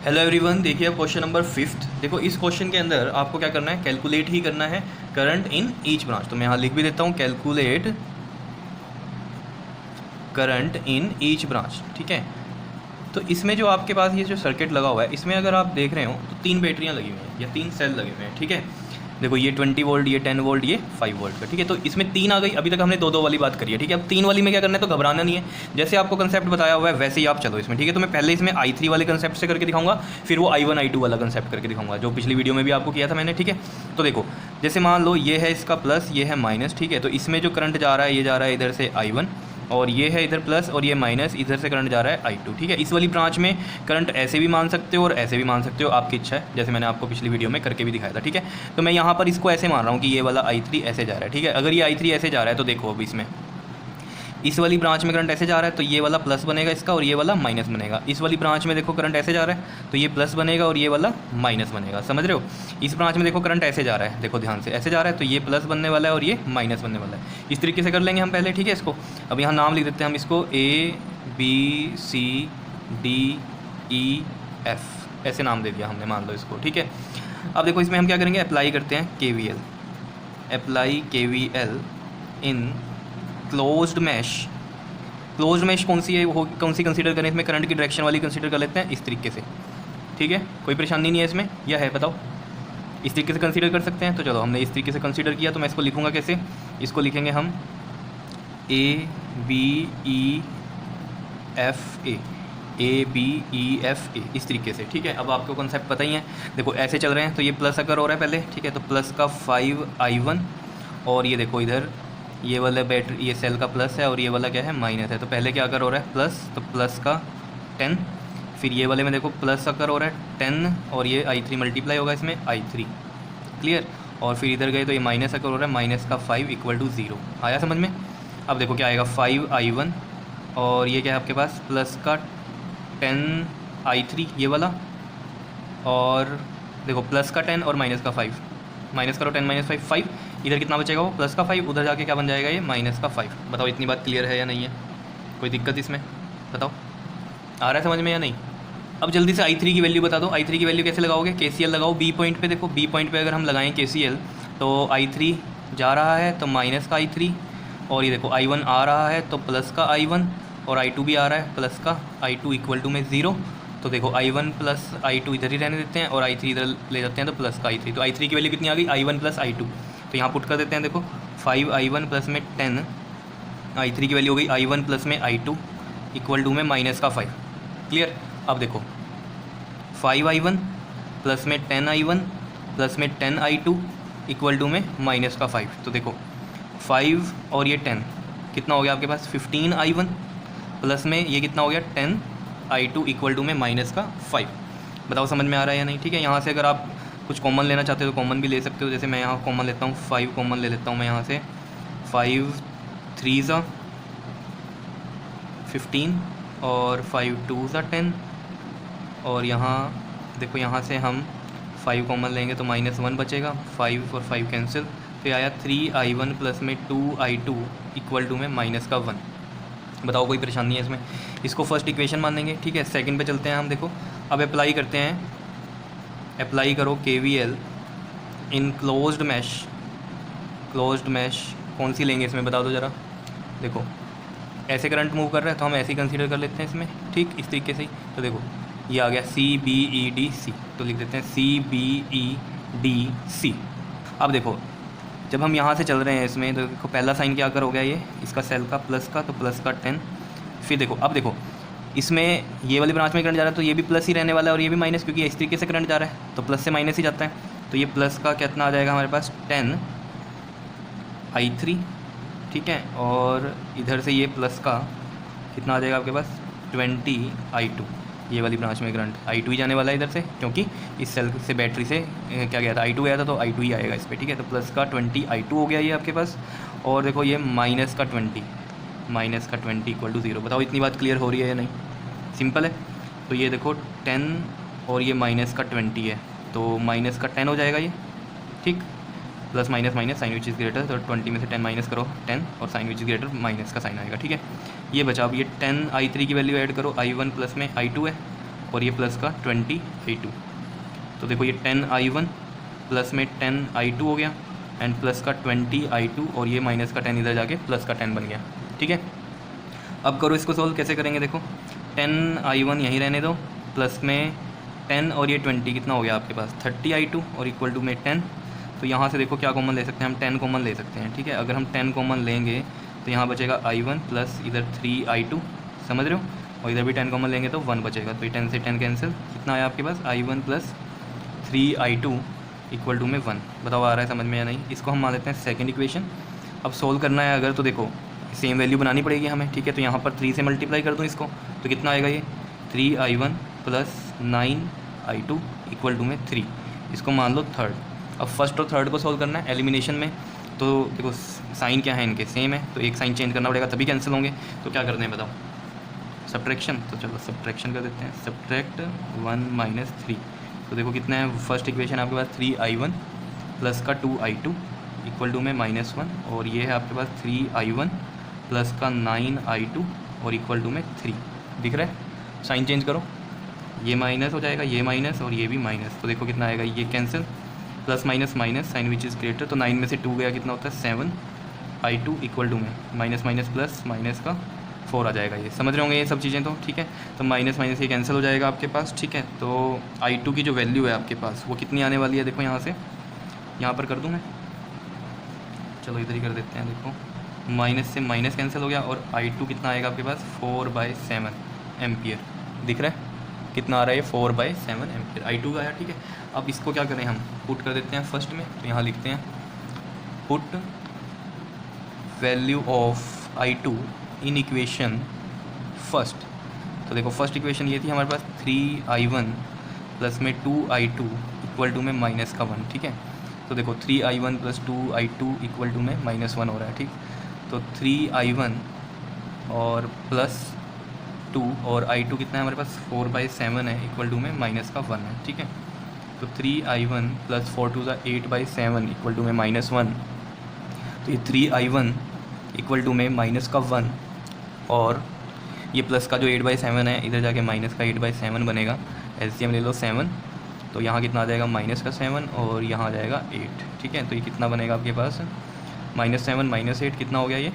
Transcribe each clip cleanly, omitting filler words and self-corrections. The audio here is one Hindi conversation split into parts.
हेलो एवरीवन, देखिए अब क्वेश्चन नंबर 5। देखो इस क्वेश्चन के अंदर आपको क्या करना है, कैलकुलेट ही करना है करंट इन ईच ब्रांच। तो मैं यहाँ लिख भी देता हूँ, calculate current in each branch. ठीक है, तो इसमें जो आपके पास ये जो सर्किट लगा हुआ है, इसमें अगर आप देख रहे हो तो 3 बैटरियाँ लगी हुई हैं या 3 सेल लगे हुए हैं। ठीक है, देखो ये 20 वोल्ट, ये 10 वोल्ट, ये 5 वोल्ट का। ठीक है, तो इसमें 3 आ गई। अभी तक हमने 2-2 वाली बात करी है। ठीक है, अब 3 वाली में क्या करना है, तो घबराना नहीं है। जैसे आपको कंसेप्ट बताया हुआ है वैसे ही आप चलो इसमें। ठीक है, तो मैं पहले इसमें i3 वाले कंसेप्ट से करके दिखाऊंगा, फिर वो i1 i2 वाला कंसेप्ट करके दिखाऊंगा, जो पिछली वीडियो में भी आपको किया था मैंने। ठीक है, तो देखो जैसे मान लो ये है इसका प्लस, ये है माइनस। ठीक है, तो इसमें जो करंट जा रहा है ये जा रहा है इधर से i1, और ये है इधर प्लस, और ये माइनस, इधर से करंट जा रहा है i2। ठीक है, इस वाली ब्रांच में करंट ऐसे भी मान सकते हो और ऐसे भी मान सकते हो, आपकी इच्छा है, जैसे मैंने आपको पिछली वीडियो में करके भी दिखाया था। ठीक है, तो मैं यहाँ पर इसको ऐसे मान रहा हूँ कि ये वाला i3 ऐसे जा रहा है। ठीक है, अगर ये i3 ऐसे जा रहा है तो देखो अब इसमें इस वाली ब्रांच में करंट ऐसे जा रहा है तो ये वाला प्लस बनेगा इसका, और ये वाला माइनस बनेगा। इस वाली ब्रांच में देखो करंट ऐसे जा रहा है तो ये प्लस बनेगा और ये वाला माइनस बनेगा। समझ रहे हो? इस ब्रांच में देखो करंट ऐसे जा रहा है, देखो ध्यान से, ऐसे जा रहा है तो ये प्लस बनने वाला है और ये माइनस बनने वाला है। इस तरीके से कर लेंगे हम पहले। ठीक है, इसको अब यहाँ नाम लिख देते हैं हम इसको ABCDEF, ऐसे नाम दे दिया हमने, मान लो इसको। ठीक है, अब देखो इसमें हम क्या करेंगे, अप्लाई करते हैं KVL। Apply KVL in closed mesh. Closed mesh कौन सी है, वो कौन सी कंसीडर करें? इसमें करंट की डायरेक्शन वाली कंसीडर कर लेते हैं, इस तरीके से। ठीक है, कोई परेशानी नहीं है इसमें, यह है बताओ, इस तरीके से कंसीडर कर सकते हैं। तो चलो हमने इस तरीके से कंसीडर किया, तो मैं इसको लिखूंगा कैसे, इसको लिखेंगे हम ABEFA, इस तरीके से। ठीक है, अब आपको कॉन्सेप्ट पता ही है। देखो ऐसे चल रहे हैं तो ये प्लस अगर हो रहा है पहले। ठीक है, तो प्लस का 5i1, और ये देखो इधर ये वाला बैटरी, ये सेल का प्लस है और ये वाला क्या है, माइनस है। तो पहले क्या अगर हो रहा है प्लस, तो प्लस का 10, फिर ये वाले में देखो प्लस अगर हो रहा है 10, और ये i3 मल्टीप्लाई होगा इसमें i3। क्लियर? और फिर इधर गए तो ये माइनस अगर हो रहा है, माइनस का 5 इक्वल टू 0। आया समझ में? अब देखो क्या आएगा, 5i1, और ये क्या है आपके पास, प्लस का 10i3 ये वाला, और देखो प्लस का 10 और माइनस का 5, माइनस करो 10 माइनस 5, इधर कितना बचेगा, वो प्लस का 5, उधर जाके क्या बन जाएगा, ये माइनस का 5। बताओ इतनी बात क्लियर है या नहीं है? कोई दिक्कत इसमें? बताओ आ रहा है समझ में या नहीं? अब जल्दी से i3 की वैल्यू बता दो। i3 की वैल्यू कैसे लगाओगे, KCL लगाओ B पॉइंट पे। देखो B पॉइंट पे अगर हम लगाएं KCL, तो i3 जा रहा है तो माइनस का i3, और ये देखो i1 आ रहा है तो प्लस का i1, और i2 भी आ रहा है प्लस का i2 इक्वल टू में 0। तो देखो i1 प्लस i2 इधर ही रहने देते हैं, और i3 इधर ले जाते हैं तो प्लस का i3। तो i3 की वैल्यू कितनी आ गई, i1 प्लस i2। तो यहाँ पुट कर देते हैं, देखो 5i1 प्लस में 10, i3 की वैल्यू हो गई i1 प्लस में i2 इक्वल टू में माइनस का 5। क्लियर? अब देखो 5i1 प्लस में 10i1 प्लस में 10i2 इक्वल टू में माइनस का 5। तो देखो 5 और ये 10 कितना हो गया आपके पास, 15i1 प्लस में ये कितना हो गया 10i2 इक्वल टू में माइनस का 5। बताओ समझ में आ रहा है या नहीं? ठीक है, यहाँ से अगर आप कुछ कॉमन लेना चाहते हो तो कॉमन भी ले सकते हो। जैसे मैं यहाँ कॉमन लेता हूँ, 5 कॉमन ले लेता हूँ मैं यहाँ से, 5 3 15, और 5 2 10, और यहाँ देखो यहाँ से हम 5 कॉमन लेंगे तो -1 बचेगा, 5 और 5 कैंसिल, तो ये आया 3i1 प्लस में 2i2 इक्वल टू में माइनस का 1। बताओ कोई परेशानी है इसमें? इसको फर्स्ट इक्वेशन मानेंगे। ठीक है, सेकंड पे चलते हैं हम। देखो अब अप्लाई करते हैं, अप्लाई करो KVL in closed mesh. Closed mesh कौन सी लेंगे इसमें, बता दो ज़रा। देखो ऐसे करंट मूव कर रहा है तो हम ऐसे ही कंसीडर कर लेते हैं इसमें। ठीक, इस तरीके से ही। तो देखो ये आ गया CBEDC, तो लिख देते हैं CBEDC। अब देखो जब हम यहाँ से चल रहे हैं इसमें, तो देखो पहला साइन क्या कर हो गया, ये इसका सेल का प्लस का, तो प्लस का 10। फिर देखो अब देखो इसमें ये वाली ब्रांच में करंट जा रहा है तो ये भी प्लस ही रहने वाला है, और ये भी माइनस, क्योंकि इस तरीके से करंट जा रहा है तो प्लस से माइनस ही जाता है। तो ये प्लस का कितना आ जाएगा हमारे पास, 10i3। ठीक है, और इधर से ये प्लस का कितना आ जाएगा आपके पास, 20i2। ये वाली ब्रांच में करंट i2 ही जाने वाला है इधर से, क्योंकि इस सेल से बैटरी से क्या गया था, i2 गया था, तो i2 ही आएगा इस पर। ठीक है, तो प्लस का 20i2 हो गया ये आपके पास, और देखो ये माइनस का 20 इक्वल टू 0। बताओ इतनी बात क्लियर हो रही है या नहीं? सिंपल है। तो ये देखो 10 और ये माइनस का 20 है, तो माइनस का 10 हो जाएगा ये। ठीक, plus minus minus sign which is greater, तो 20 में से 10 माइनस करो 10, और sign which is greater minus का साइन आएगा। ठीक है, ये बचा। अब ये 10i3 की वैल्यू ऐड करो, i1 प्लस में i2 है, और ये प्लस का 20i2। तो देखो ये 10i1 प्लस में 10i2 हो गया एंड प्लस का 20i2 और ये माइनस का 10 इधर जाके प्लस का 10 बन गया। ठीक है, अब करो इसको सोल्व। कैसे करेंगे देखो, 10i1 यहीं रहने दो, प्लस में 10 और ये 20 कितना हो गया आपके पास 30i2 और इक्वल टू में 10। तो यहाँ से देखो क्या कॉमन ले सकते हैं हम, 10 कॉमन ले सकते हैं। ठीक है, अगर हम 10 कॉमन लेंगे तो यहाँ बचेगा i1 प्लस इधर 3i2, समझ रहे हो, और इधर भी 10 कॉमन लेंगे तो 1 बचेगा। तो ये 10 से 10 कैंसिल, कितना आया आपके पास i1 plus 3i2 equal to में 1। बताओ आ रहा है समझ में या नहीं। इसको हम मान लेते हैं सेकेंड इक्वेशन। अब सोल्व करना है अगर तो देखो सेम वैल्यू बनानी पड़ेगी हमें। ठीक है, तो यहाँ पर 3 से मल्टीप्लाई कर दूँ इसको तो कितना आएगा ये 3i1 plus 9i2 equal to में 3। इसको मान लो थर्ड। अब फर्स्ट और थर्ड को सोल्व करना है एलिमिनेशन में। तो देखो साइन क्या है इनके, सेम है, तो एक साइन चेंज करना पड़ेगा तभी कैंसिल होंगे। तो क्या करना है बताओ, सब्ट्रैक्शन। तो चलो सब्ट्रैक्शन कर देते हैं, सब्ट्रैक्ट 1 माइनस 3। तो देखो कितना है फर्स्ट इक्वेशन आपके पास 3i1 प्लस का 2i2 इक्वल टू में -1 और ये है आपके पास 3i1 प्लस का 9i2 और इक्वल टू में 3। दिख रहा है, साइन चेंज करो, ये माइनस हो जाएगा, ये माइनस और ये भी माइनस। तो देखो कितना आएगा, ये cancel, plus minus minus, sign which is greater. तो 9 में से 2 गया, कितना होता है 7i2 इक्वल टू में माइनस माइनस प्लस माइनस का 4 आ जाएगा। ये समझ रहे होंगे ये सब चीज़ें। तो ठीक है, तो माइनस माइनस ये कैंसिल हो जाएगा आपके पास। ठीक है, तो i2 की जो वैल्यू है आपके पास वो कितनी आने वाली है, देखो यहाँ से यहाँ पर कर दूँ मैं, चलो इधर ही कर देते हैं। देखो माइनस से माइनस कैंसिल हो गया और i2 कितना आएगा आपके पास 4/7 एम्पियर। दिख रहा है कितना आ रहा है, 4/7 एम्पियर i2 का आया। ठीक है, अब इसको क्या करें हम, पुट कर देते हैं फर्स्ट में। तो यहाँ लिखते हैं put value of i2 in equation first. तो देखो फर्स्ट इक्वेशन ये थी हमारे पास 3i1 प्लस में 2i2 इक्वल टू में माइनस का 1। ठीक है, तो देखो 3i1 plus 2i2 equal to में -1 हो रहा है। ठीक, तो 3i1 और प्लस 2 और i2 कितना है हमारे पास 4/7 है इक्वल टू में माइनस का 1 है। ठीक है, तो 3i1 प्लस 4 2 8/7 इक्वल टू में -1। तो ये 3i1 इक्वल टू में माइनस का 1 और ये प्लस का जो 8/7 है इधर जाके माइनस का 8/7 बनेगा। एलसीएम ले लो 7, तो यहाँ कितना आ जाएगा माइनस का 7 और यहाँ आ जाएगा 8। ठीक है, तो ये कितना बनेगा आपके पास -7 -8 कितना हो गया ये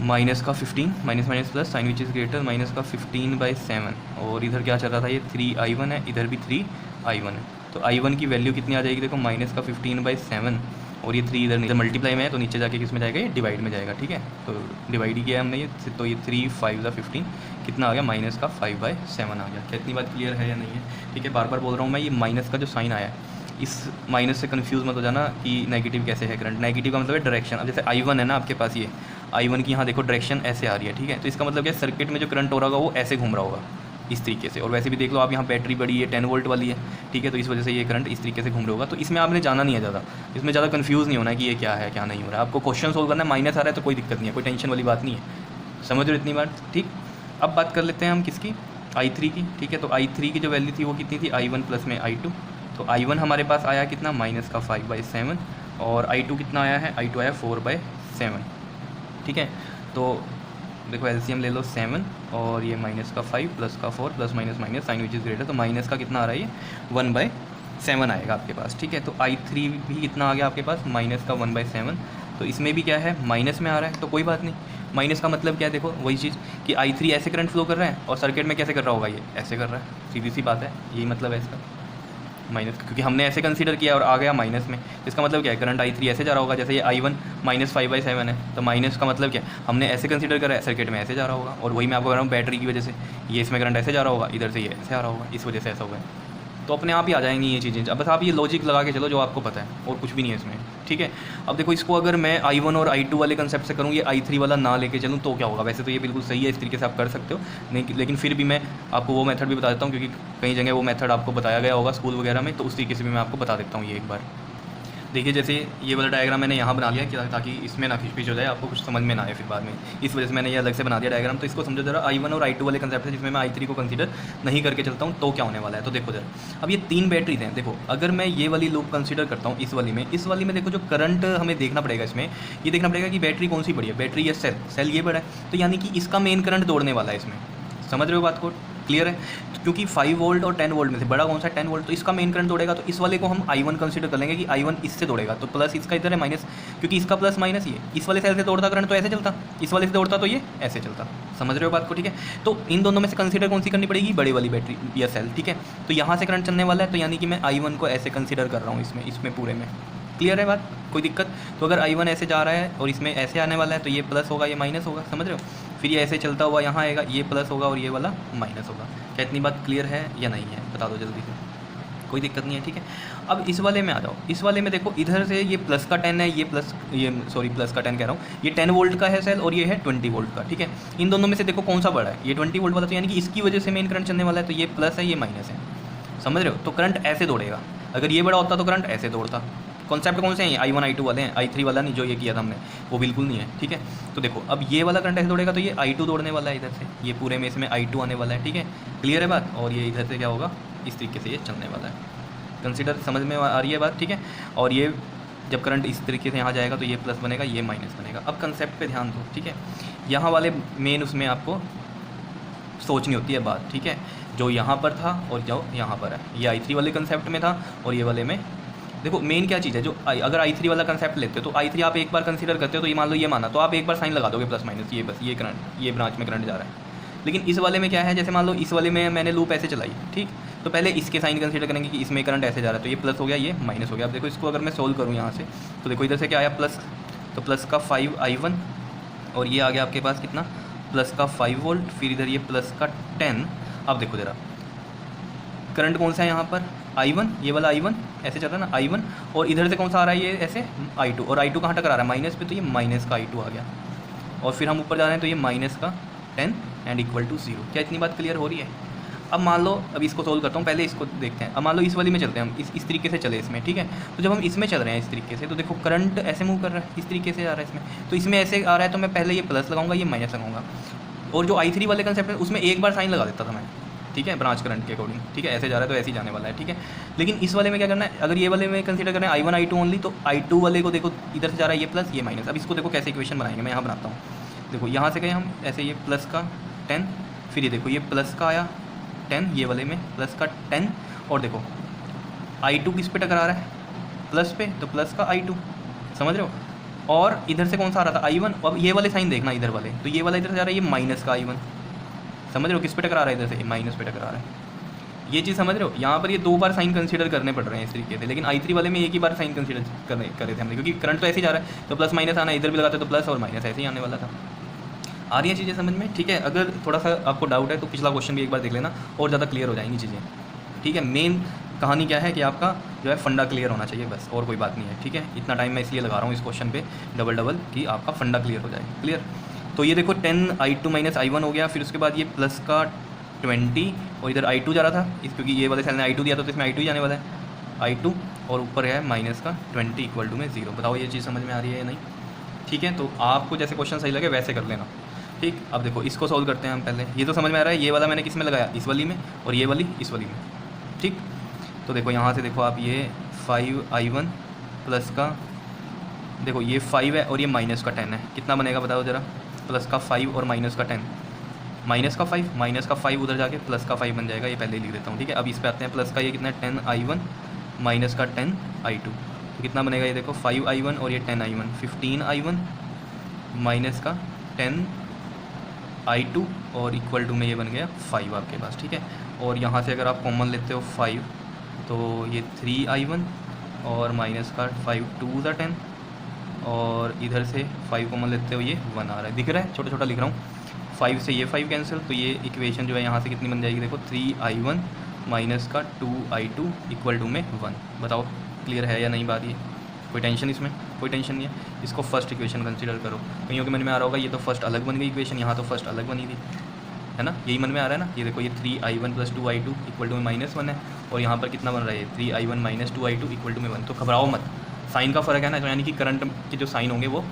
माइनस का 15, minus minus plus, sign which is greater, minus का 15/7 और इधर क्या चल रहा था ये 3i1 है, इधर भी 3i1 है। तो i1 की वैल्यू कितनी आ जाएगी देखो माइनस का 15/7 और ये 3 इधर मल्टीप्लाई में है तो नीचे जाके किस में जाएगा, ये डिवाइड में जाएगा। ठीक है, तो डिवाइड ही किया हमने ये, तो ये 3 5 15 कितना आ गया माइनस का 5/7 आ गया। क्या इतनी बात क्लियर है या नहीं है। ठीक है, बार बार बोल रहा हूँ मैं, ये माइनस का जो साइन आया है इस माइनस से कन्फ्यूज़ मत हो जाना कि नेगेटिव कैसे है करंट। नेगेटिव का मतलब है डायरेक्शन। अब जैसे i1 है ना आपके पास, ये i1 की यहाँ देखो डायरेक्शन ऐसे आ रही है। ठीक है, तो इसका मतलब क्या, सर्किट में जो करंट हो रहा होगा वो ऐसे घूम रहा होगा इस तरीके से। और वैसे भी देख लो आप, यहाँ बैटरी बड़ी है 10 वोल्ट वाली है। ठीक है, तो इस वजह से ये करंट इस तरीके से घूम रहा होगा। तो इसमें आपने जाना नहीं है ज़्यादा, इसमें ज़्यादा कन्फ्यूज़ नहीं होना है कि ये क्या है क्या नहीं हो रहा है। आपको क्वेश्चन सोल्व करना है, माइनस आ रहा है तो कोई दिक्कत नहीं है, कोई टेंशन वाली बात नहीं है। समझ रहे हो इतनी बात। ठीक, अब बात कर लेते हैं हम किसकी, i3 की। ठीक है, तो i3 की जो वैल्यू थी वो कितनी थी, i1 प्लस में i2। तो i1 हमारे पास आया कितना माइनस का 5/7 और i2 कितना आया है, i2 आया 4/7। ठीक है, तो देखो एलसीएम ले लो 7 और ये माइनस का 5 प्लस का 4 plus minus minus, sign which is greater, तो माइनस का कितना आ रहा है ये 1/7 आएगा आपके पास। ठीक है, तो i3 भी कितना आ गया आपके पास माइनस का 1/7। तो इसमें भी क्या है माइनस में आ रहा है, तो कोई बात नहीं। माइनस का मतलब क्या है, देखो वही चीज़ कि i3 ऐसे करंट फ्लो कर रहा है और सर्किट में कैसे कर रहा होगा, ये ऐसे कर रहा है, सीधी सी बात है, यही मतलब है इसका माइनस, क्योंकि हमने ऐसे कंसीडर किया और आ गया माइनस में। इसका मतलब क्या है, करंट i3 ऐसे जा रहा होगा, जैसे ये i1 -5/7 है, तो माइनस का मतलब क्या है, हमने ऐसे कंसीडर करा है, सर्किट में ऐसे जा रहा होगा। और वही मैं आपको कह रहा हूँ बैटरी की वजह से, ये इसमें करंट ऐसे जा रहा होगा, इधर से ये ऐसे आ रहा होगा, इस वजह से ऐसा होगा। तो अपने आप ही आ जाएंगी ये चीज़ें। अब बस आप ये लॉजिक लगा के चलो जो आपको पता है, और कुछ भी नहीं है इसमें। ठीक है, अब देखो इसको अगर मैं i1 और i2 वाले कंसेप्ट से करूँ, ये i3 वाला ना लेके चलूँ तो क्या होगा। वैसे तो ये बिल्कुल सही है, इस तरीके से आप कर सकते हो, नहीं लेकिन फिर भी मैं आपको वो मेथड भी बता देता हूँ, क्योंकि कई जगह वो मेथड आपको बताया गया होगा स्कूल वगैरह में, तो उस तरीके से भी मैं आपको बता देता हूँ ये एक बार। देखिए जैसे ये वाला डायग्राम मैंने यहाँ बना लिया कि ताकि इसमें ना खिचपिच हो जाए, आपको कुछ समझ में ना आए फिर बाद में, इस वजह से मैंने ये अलग से बना दिया डायग्राम। तो इसको समझो जरा, i1 और i2 वाले कंसेप्ट है जिसमें मैं i3 को कंसीडर नहीं करके चलता हूँ तो क्या होने वाला है। तो देखो जरा, अब ये 3 बैटरीज हैं। देखो अगर मैं ये वाली लूप कंसीडर करता हूँ इस वाली में देखो जो करंट हमें देखना पड़ेगा, इसमें ये देखना पड़ेगा कि बैटरी कौन सी बड़ी है, बैटरी या सेल ये बड़ा है, तो यानी कि इसका मेन करंट दौड़ने वाला है इसमें। समझ रहे हो बात को। क्लियर है? तो क्योंकि 5 वोल्ट और 10 वोल्ट में से बड़ा कौन सा है? 10 वोल्ट, तो इसका मेन करंट दौड़ेगा, तो इस वाले को हम I1 कंसीडर कर लेंगे कि I1 इससे दौड़ेगा, तो प्लस इसका इधर है माइनस, क्योंकि इसका प्लस माइनस ये इस वाले सेल से दौड़ता करंट तो ऐसे चलता, इस वाले से दौड़ता तो ये ऐसे चलता। समझ रहे हो बात को? ठीक है, तो इन दोनों में से कंसीडर कौन सी करनी पड़ेगी? बड़ी वाली बैटरी या सेल। ठीक है, तो यहाँ से करंट चलने वाला है, तो यानी कि मैं I1 को ऐसे कंसीडर कर रहा हूँ इसमें पूरे में। क्लियर है बात? कोई दिक्कत? तो अगर I1 ऐसे जा रहा है और इसमें ऐसे आने वाला है, तो ये प्लस होगा, ये माइनस होगा। समझ रहे हो? फिर ये ऐसे चलता हुआ यहाँ आएगा, ये प्लस होगा और ये वाला माइनस होगा। क्या इतनी बात क्लियर है या नहीं है? बता दो जल्दी से, कोई दिक्कत नहीं है। ठीक है, अब इस वाले में आ जाओ। इस वाले में देखो, इधर से ये प्लस का 10 है, ये प्लस का 10 कह रहा हूँ, ये 10 वोल्ट का है सेल और ये है 20 वोल्ट का। ठीक है, इन दोनों में से देखो कौन सा बड़ा है? ये 20 वोल्ट वाला, तो यानी कि इसकी वजह से मेन करंट चलने वाला है, तो ये प्लस है, ये माइनस है। समझ रहे हो? तो करंट ऐसे दौड़ेगा। अगर ये बड़ा होता तो करंट ऐसे दौड़ता। कॉन्सेप्ट कौन से हैं? I1 I2 वाले हैं, I3 वाला नहीं जो ये किया था हमने, वो बिल्कुल नहीं है। ठीक है, तो देखो अब ये वाला करंट ऐसे दौड़ेगा, तो ये I2 दौड़ने वाला है इधर से, ये पूरे में इसमें I2 आने वाला है। ठीक है, क्लियर है बात? और ये इधर से क्या होगा? इस तरीके से ये चलने वाला है। कंसिडर समझ में आ रही है बात? ठीक है, और ये जब करंट इस तरीके से यहाँ जाएगा तो ये प्लस बनेगा, ये माइनस बनेगा। अब कंसेप्ट पे ध्यान दो। ठीक है, यहाँ वाले मेन उसमें आपको सोचनी होती है बात। ठीक है, जो यहाँ पर था और जो यहाँ पर है, ये I3 वाले कंसेप्ट में था और ये वाले में देखो मेन क्या चीज़ है। जो अगर I3 वाला कंसेप्ट लेते हो तो I3 आप एक बार कंसीडर करते हो, तो ये मान लो ये माना, तो आप एक बार साइन लगा दोगे प्लस माइनस, ये बस ये करंट, ये ब्रांच में करंट जा रहा है। लेकिन इस वाले में क्या है? जैसे मान लो इस वाले में मैंने लूप ऐसे चलाई, ठीक, तो पहले इसके साइन कंसीडर करेंगे कि इसमें करंट ऐसे जा रहा है, तो ये प्लस हो गया, ये माइनस हो गया। अब देखो इसको अगर मैं सोल्व करूँ यहाँ से, तो देखो इधर से क्या आया? प्लस, तो प्लस का 5 I1 और ये आ गया आपके पास कितना? प्लस का 5 वोल्ट, फिर इधर ये प्लस का 10। अब देखो ज़रा करंट कौन सा है यहाँ पर? I1, ये वाला I1 ऐसे चल रहा है ना, I1, और इधर से कौन सा आ रहा है? ये ऐसे I2, और I2 कहाँ टकरा रहा है? माइनस पे, तो ये माइनस का I2 आ गया। और फिर हम ऊपर जा रहे हैं तो ये माइनस का 10 एंड इक्वल टू 0। क्या इतनी बात क्लियर हो रही है? अब मान लो, अब इसको सोल्व करता हूँ, पहले इसको देखते हैं। अब मान लो इस वाली में चलते हैं हम, इस तरीके से चले इसमें। ठीक है, तो जब हम इसमें चल रहे हैं इस तरीके से, तो देखो करंट ऐसे मूव कर रहा है, इस तरीके से आ रहा है इसमें, तो इसमें ऐसे आ रहा है, तो मैं पहले ये प्लस लगाऊंगा, ये माइनस लगाऊंगा। और जो I3 वाले कंसेप्ट है उसमें एक बार साइन लगा देता था मैं। ठीक है, ब्रांच करंट के अकॉर्डिंग। ठीक है, ऐसे जा रहा है तो ऐसे ही जाने वाला है। ठीक है, लेकिन इस वाले में क्या करना है? अगर ये वाले में कंसीडर कर रहे हैं I1 I2 ओनली, तो I2 वाले को देखो इधर से जा रहा है ये प्लस, ये माइनस। अब इसको देखो कैसे इक्वेशन बनाएंगे, मैं यहाँ बनाता हूँ। देखो यहाँ से गए हम ऐसे, ये प्लस का 10, फिर ये देखो ये प्लस का आया 10, ये वाले में प्लस का 10, और देखो I2 किस पे टकरा रहा है? प्लस पे, तो प्लस का I2। समझ रहे हो? और इधर से कौन सा आ रहा था? I1। अब ये वाले साइन देखना इधर वाले, तो ये वाला इधर से जा रहा है, ये माइनस का I1। समझ रहे हो? किस पे टकरा रहा है? इधर से माइनस पे टकरा रहा है। ये चीज़ समझ रहे हो? यहाँ पर ये 2 बार साइन कंसीडर करने पड़ रहे हैं इस तरीके से, लेकिन I3 वाले में एक ही बार साइन कंसीडर करे थे हमने, क्योंकि करंट तो ऐसे ही जा रहा है, तो प्लस माइनस आना, इधर भी लगाते तो प्लस और माइनस ऐसे ही आने वाला था। आ रही है चीज़ें समझ में? ठीक है, अगर थोड़ा सा आपको डाउट है तो पिछला क्वेश्चन भी एक बार देख लेना और ज़्यादा क्लियर हो जाएंगी चीज़ें। ठीक है, मेन कहानी क्या है कि आपका जो है फंडा क्लियर होना चाहिए, बस, और कोई बात नहीं है। ठीक है, इतना टाइम मैं इसलिए लगा रहा हूँ इस क्वेश्चन पे डबल कि आपका फंडा क्लियर हो जाए। क्लियर? तो ये देखो 10 I2 माइनस I1 हो गया, फिर उसके बाद ये प्लस का 20 और इधर I2 जा रहा था, क्योंकि ये वाले सेल ने I2 दिया था तो इसमें I2 ही जाने वाला है, I2, और ऊपर है माइनस का 20 इक्वल टू में 0। बताओ ये चीज़ समझ में आ रही है या नहीं? ठीक है, तो आपको जैसे क्वेश्चन सही लगे वैसे कर लेना। ठीक, अब देखो इसको सॉल्व करते हैं हम पहले। ये तो समझ में आ रहा है, ये वाला मैंने किस में लगाया? इस वाली में, और ये वाली इस वाली में। ठीक, तो देखो यहाँ से देखो आप, ये 5 I1 प्लस का, देखो ये 5 है और ये माइनस का 10 है, कितना बनेगा बताओ ज़रा? प्लस का 5 और माइनस का 10, माइनस का 5 उधर जाके प्लस का 5 बन जाएगा, ये पहले ही लिख देता हूँ। ठीक है, अब इस पे आते हैं, प्लस का ये कितना है? 10 I1 माइनस का 10 I2, तो कितना बनेगा? ये देखो 5 I1 और ये 10 I1, 15 I1 माइनस का 10 I2 और इक्वल टू में ये बन गया 5 आपके पास। ठीक है, और यहाँ से अगर आप कॉमन लेते हो 5, तो ये 3 I1 और माइनस का 5 2 ज़ा 10, और इधर से 5 कॉमन लेते हो, ये 1 आ रहा है, दिख रहा है? छोटा छोटा लिख रहा हूँ। 5 से ये 5 कैंसिल, तो ये इक्वेशन जो है यहाँ से कितनी बन जाएगी? देखो 3 I1 माइनस का 2 I2 इक्वल टू में 1। बताओ क्लियर है या नहीं बात? ये कोई टेंशन इसमें? कोई टेंशन नहीं है। इसको फर्स्ट इक्वेशन कंसीडर करो। कईयों के मन में आ रहा होगा ये तो फर्स्ट अलग बन गई इक्वेशन, यहाँ तो फर्स्ट अलग बनी थी, है ना? यही मन में आ रहा है ना? ये देखो ये 3 I1 plus 2 I2 equal to में -1 है, और यहाँ पर कितना बन रहा है? 3 I1 minus 2 I2 equal to में 1। तो घबराओ मत, साइन का फ़र्क है ना, तो यानी कि करंट के जो साइन होंगे वो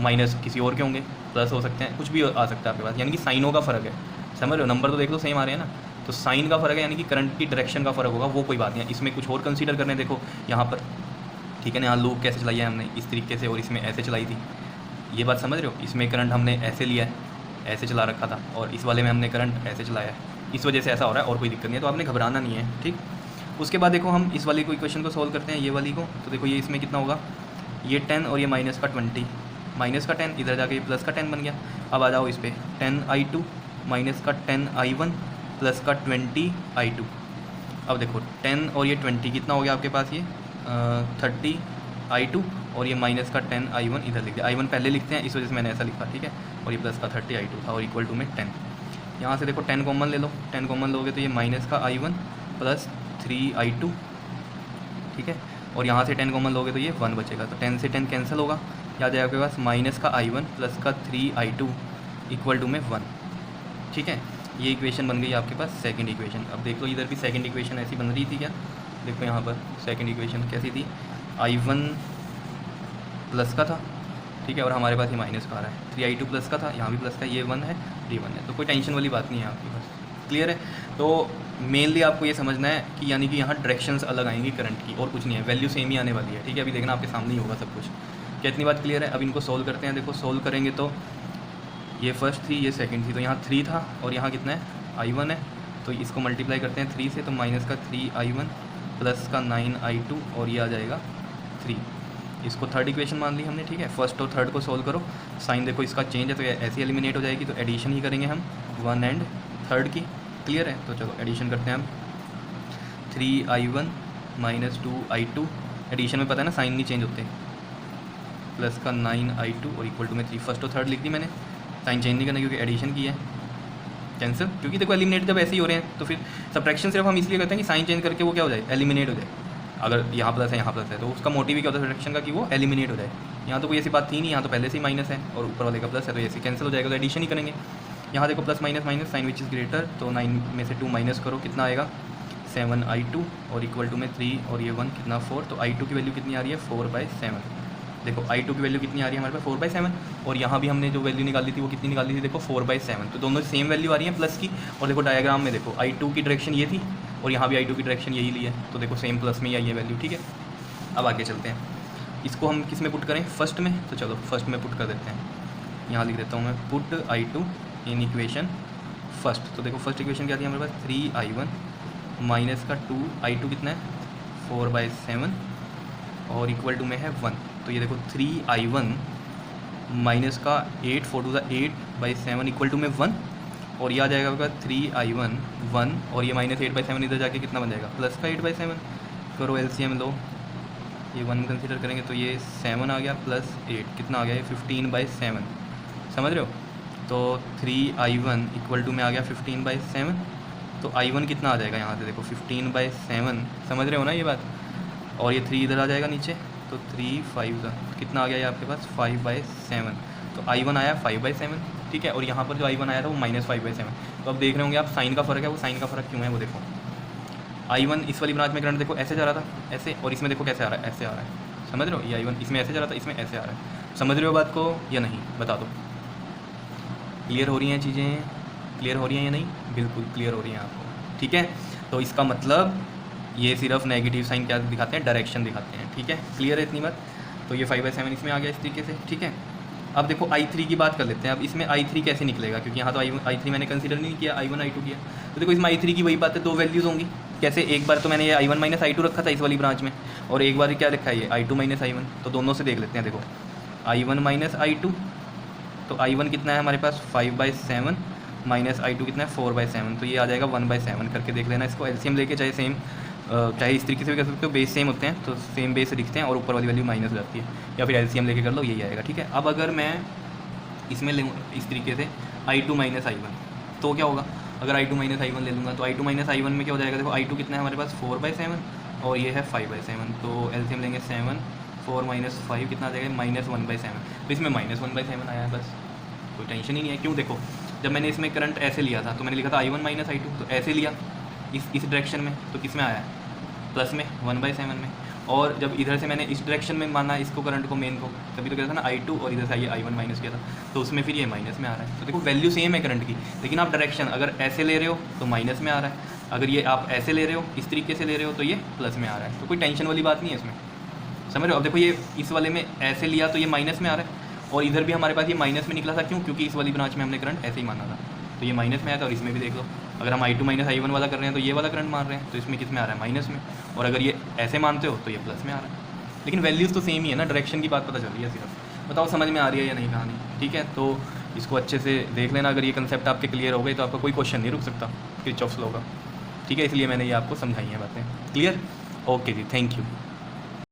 माइनस किसी और के होंगे, प्लस हो सकते हैं, कुछ भी आ सकता है आपके पास, यानी कि साइनों का फ़र्क है। समझ रहे हो? नंबर तो देख लो सेम आ रहे हैं ना, तो साइन का फ़र्क है, यानी कि करंट की डायरेक्शन का फ़र्क होगा, वो कोई बात नहीं है। इसमें कुछ और कंसीडर करने, देखो यहाँ पर, ठीक है ना, यहाँ लूप कैसे चलाई है हमने? इस तरीके से, और इसमें ऐसे चलाई थी, ये बात समझ रहे हो? इसमें करंट हमने ऐसे लिया है, ऐसे चला रखा था, और इस वाले में हमने करंट ऐसे चलाया है, इस वजह से ऐसा हो रहा है, और कोई दिक्कत नहीं है, तो आपने घबराना नहीं है, ठीक। उसके बाद देखो हम इस वाली को इक्वेशन को सॉल्व करते हैं, ये वाली को। तो देखो ये इसमें कितना होगा, ये 10 और ये माइनस का 20, माइनस का 10 इधर जाके प्लस का 10 बन गया। अब आ जाओ इस पर, 10i2 माइनस का 10i1 प्लस का 20i2। अब देखो 10 और ये 20 कितना हो गया आपके पास, ये 30i2 और ये माइनस का 10i1 इधर लिख दिया। i1 पहले लिखते हैं, इस वजह से मैंने ऐसा लिखा, ठीक है। और ये प्लस का 30i2 था और इक्वल टू में 10। यहाँ से देखो 10 कॉमन ले लो, 10 कॉमन लोगे तो ये माइनस का i1 प्लस 3i2, ठीक है। और यहाँ से 10 कॉमन लोगे तो ये 1 बचेगा, तो 10 से 10 कैंसिल होगा, याद है आपके पास माइनस का i1 प्लस का 3i2 इक्वल टू में 1, ठीक है। ये इक्वेशन बन गई आपके पास सेकंड इक्वेशन। अब देख लो इधर भी सेकंड इक्वेशन ऐसी बन रही थी क्या, देखो यहाँ पर सेकंड इक्वेशन कैसी थी, i1 प्लस का था, ठीक है, और हमारे पास ये माइनस का आ रहा है। 3i2 प्लस का था, यहाँ भी प्लस का, ये 1 है, ये 1 है, तो कोई टेंशन वाली बात नहीं है आपके पास, क्लियर है। तो मेनली आपको ये समझना है कि यानी कि यहाँ डायरेक्शंस अलग आएंगी करंट की, और कुछ नहीं है, वैल्यू सेम ही आने वाली है, ठीक है। अभी देखना आपके सामने ही होगा सब कुछ। क्या इतनी बात क्लियर है। अब इनको सोल्व करते हैं। देखो सोल्व करेंगे तो ये फर्स्ट थी, ये सेकंड थी, तो यहाँ 3 था और यहाँ कितना है, i1 है, तो इसको मल्टीप्लाई करते हैं 3 से, तो माइनस का 3i1 प्लस का 9i2 और ये आ जाएगा 3। इसको थर्ड इक्वेशन मान ली हमने, ठीक है। फर्स्ट और थर्ड को सोल्व करो, साइन देखो इसका चेंज है तो ये ऐसी एलिमिनेट हो जाएगी, तो एडिशन ही करेंगे हम 1 एंड थर्ड की, क्लियर है। तो चलो एडिशन करते हैं हम, 3i1 माइनस 2i2, एडिशन में पता है ना साइन नहीं चेंज होते, प्लस का 9i2 और इक्वल टू में 3। फर्स्ट और थर्ड लिख दी मैंने, साइन चेंज नहीं करना क्योंकि एडिशन की है, कैंसिल, क्योंकि देखो एलिमिनेट जब ऐसे ही हो रहे हैं तो फिर सब्ट्रैक्शन सिर्फ हम इसलिए करते हैं कि साइन चेंज करके वो क्या हो जाए, एलिमिनेट हो जाए। अगर यहाँ प्लस है यहाँ प्लस है तो उसका मोटिव ही क्या होता है सब्ट्रैक्शन का, कि वो एलिमिनेट हो जाए। यहाँ तो कोई ऐसी बात थी नहीं, यहाँ तो पहले से ही माइनस है और ऊपर वाले का प्लस है, तो ऐसे कैंसिल हो जाएगा, तो एडिशन ही करेंगे। यहाँ देखो plus minus minus, sign which is greater, तो 9 में से 2 माइनस करो, कितना आएगा 7i2 और इक्वल टू में 3 और ये 1 कितना 4, तो i2 की वैल्यू कितनी आ रही है 4/7। देखो i2 की वैल्यू कितनी आ रही है हमारे पास 4/7, और यहाँ भी हमने जो वैल्यू निकाली थी वो कितनी निकाली थी, देखो 4/7, तो दोनों सेम वैल्यू आ रही है प्लस की। और देखो डायग्राम में देखो i2 की डायरेक्शन ये थी और यहाँ भी i2 की डायरेक्शन यही ली है, तो देखो सेम प्लस में ही आई है वैल्यू, ठीक है। अब आगे चलते हैं, इसको हम किस में पुट करें, फर्स्ट में, तो चलो फर्स्ट में पुट कर देते हैं। यहाँ लिख देता हूँ मैं, put i2 in equation first. तो देखो फर्स्ट इक्वेशन क्या थी हमारे पास, 3i1 माइनस का 2i2 कितना है 4/7 और इक्वल टू में है 1। तो ये देखो 3i1 माइनस का 8 4 टू 8/7 इक्वल टू में 1, और यह आ जाएगा आपका 3i1 1 और ये माइनस 8/7 इधर जाके कितना बन जाएगा प्लस का 8/7। करो एलसीएम लो, ये 1 कंसीडर करेंगे तो ये 7 आ गया प्लस 8 कितना आ गया, ये 15/7, समझ रहे हो। तो 3i1 इक्वल टू में आ गया 15/7, तो i1 कितना आ जाएगा यहाँ से देखो 15/7, समझ रहे हो ना ये बात। और ये 3 इधर आ जाएगा नीचे, तो 3 5 कितना आ गया ये आपके पास 5/7, तो i1 आया 5/7, ठीक है। और यहाँ पर जो i1 आया था वो -5/7। तो अब देख रहे होंगे आप साइन का फ़र्क है, वो साइन का फ़र्क क्यों है वो देखो। i1 इस वाली ब्रांच में करंट देखो ऐसे जा रहा था ऐसे, और इसमें देखो कैसे आ रहा है, ऐसे आ रहा है, समझ रहे हो। ये i1 इसमें ऐसे जा रहा था, इसमें ऐसे आ रहा है, समझ रहे हो बात को या नहीं, बता दो। क्लियर हो रही हैं चीज़ें, क्लियर हो रही हैं या नहीं, बिल्कुल क्लियर हो रही हैं आपको, ठीक है। तो इसका मतलब ये सिर्फ नेगेटिव साइन क्या दिखाते हैं, डायरेक्शन दिखाते हैं, ठीक है। क्लियर है इतनी बात। तो ये 5/7 इसमें आ गया इस तरीके से, ठीक है। अब देखो i3 की बात कर लेते हैं। अब इसमें i3 कैसे निकलेगा, क्योंकि यहाँ तो i3 मैंने कंसीडर नहीं किया, i1 i2 किया। तो देखो इसमें i3 की वही बात है, 2 वैल्यूज़ होंगी। कैसे, एक बार तो मैंने ये i1 माइनस i2 रखा था इस वाली ब्रांच में, और एक बार क्या रखा है ये i2 माइनस i1, तो दोनों से देख लेते हैं। देखो i1 माइनस i2, तो i1 कितना है हमारे पास 5/7 माइनस i2 कितना है 4/7, तो ये आ जाएगा 1/7 करके देख लेना इसको। एलसीएम लेके चाहे सेम चाहे इस तरीके से भी कर सकते हो, बेस सेम होते हैं तो सेम बेस दिखते हैं और ऊपर वाली वैल्यू माइनस हो जाती है, या फिर एलसीएम लेके कर लो, यही आएगा, ठीक है। अब अगर मैं इसमें ले इस तरीके से i2 माइनस i1, तो क्या होगा, अगर i2 माइनस i1 ले लूँगा तो i2 माइनस i1 में क्या हो जाएगा, देखो i2 कितना है हमारे पास 4/7 और ये है 5/7, तो एलसीएम लेंगे 7 4 माइनस 5 कितना आ जाएगा -1/7, तो इसमें -1/7 आया है, बस कोई टेंशन ही नहीं है। क्यों, देखो जब मैंने इसमें करंट ऐसे लिया था तो मैंने लिखा था i1 माइनस i2, तो ऐसे लिया इस डायरेक्शन में, तो किस में आया प्लस में 1/7 में। और जब इधर से मैंने इस डायरेक्शन में माना इसको करंट को मेन को, तभी तो कहता था ना i2 और इधर से आइए i1 माइनस किया था, तो उसमें फिर ये माइनस में आ रहा है। तो देखो वैल्यू सेम है करंट की, लेकिन आप डायरेक्शन अगर ऐसे ले रहे हो तो माइनस में आ रहा है, अगर ये आप ऐसे ले रहे हो इस तरीके से ले रहे हो तो ये प्लस में आ रहा है। तो कोई टेंशन वाली बात नहीं है इसमें, समझ रहे हो। अब देखो ये इस वाले में ऐसे लिया तो ये माइनस में आ रहा है, और इधर भी हमारे पास ये माइनस में निकला था, क्यों, क्योंकि इस वाली ब्रांच में हमने करंट ऐसे ही माना था, तो ये माइनस में आया था। और इसमें भी देख लो अगर हम I2 माइनस I1 वाला कर रहे हैं तो ये वाला करंट मान रहे हैं, तो इसमें किस में आ रहा है, माइनस में। और अगर ये ऐसे मानते हो तो ये प्लस में आ रहा है। लेकिन वैल्यूज़ तो सेम ही है ना, डायरेक्शन की बात पता चल रही है सिर्फ। बताओ समझ में आ रही है या नहीं कहानी, ठीक है। तो इसको अच्छे से देख लेना, अगर ये कंसेप्ट आपके क्लियर हो गए तो आपका कोई क्वेश्चन नहीं रुक सकता किरचॉफ्स लॉ का, ठीक है। इसलिए मैंने ये आपको समझाई हैं बातें, क्लियर। ओके जी, थैंक यू।